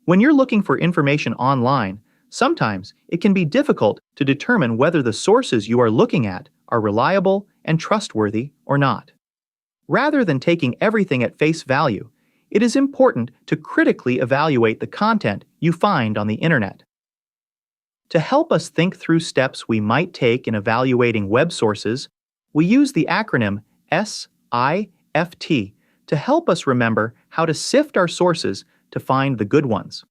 When you're looking for information online, sometimes it can be difficult to determine whether the sources you are looking at are reliable and trustworthy or not. Rather than taking everything at face value, it is important to critically evaluate the content you find on the internet. To help us think through steps we might take in evaluating web sources, we use the acronym SIFT to help us remember how to sift our sources to find the good ones.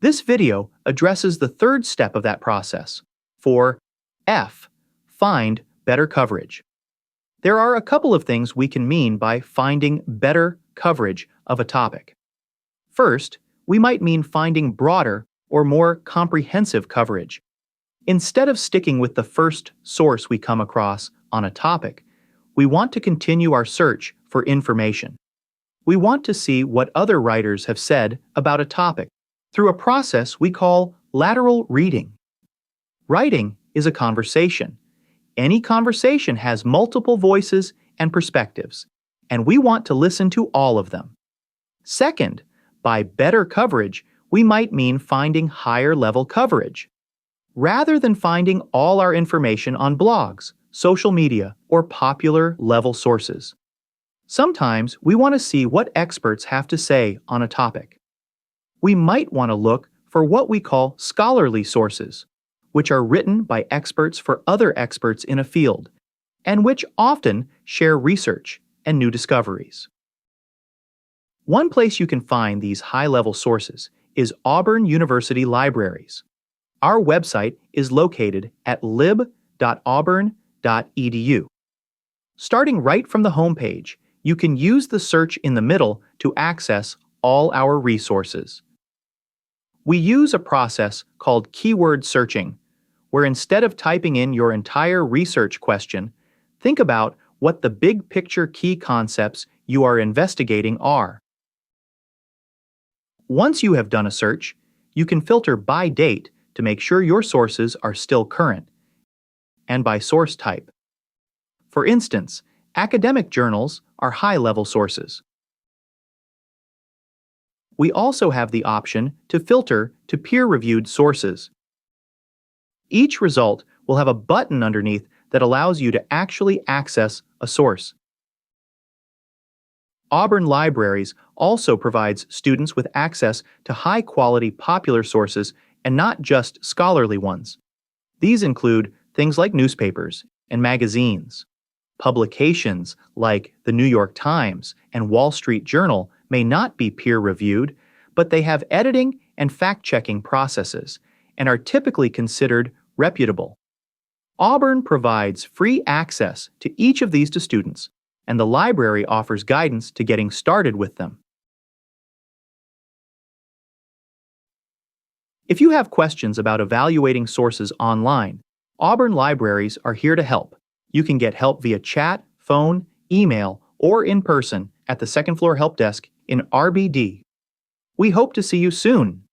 This video addresses the third step of that process. For F, find better coverage. There are a couple of things we can mean by finding better coverage of a topic. First, we might mean finding broader or more comprehensive coverage. Instead of sticking with the first source we come across on a topic, we want to continue our search for information. We want to see what other writers have said about a topic through a process we call lateral reading. Writing is a conversation. Any conversation has multiple voices and perspectives, and we want to listen to all of them. Second, by better coverage, we might mean finding higher-level coverage. Rather than finding all our information on blogs, social media, or popular-level sources. Sometimes we want to see what experts have to say on a topic. We might want to look for what we call scholarly sources, which are written by experts for other experts in a field, and which often share research and new discoveries. One place you can find these high-level sources is Auburn University Libraries. Our website is located at lib.auburn.edu. Starting right from the homepage, you can use the search in the middle to access all our resources. We use a process called keyword searching, where instead of typing in your entire research question, think about what the big picture key concepts you are investigating are. Once you have done a search, you can filter by date to make sure your sources are still current, and by source type. For instance, academic journals are high-level sources. We also have the option to filter to peer-reviewed sources. Each result will have a button underneath that allows you to actually access a source. Auburn Libraries also provides students with access to high-quality popular sources and not just scholarly ones. These include things like newspapers and magazines. Publications like the New York Times and Wall Street Journal may not be peer-reviewed, but they have editing and fact-checking processes and are typically considered reputable. Auburn provides free access to each of these to students, and the library offers guidance to getting started with them. If you have questions about evaluating sources online, Auburn Libraries are here to help. You can get help via chat, phone, email, or in person at the second floor help desk in RBD. We hope to see you soon.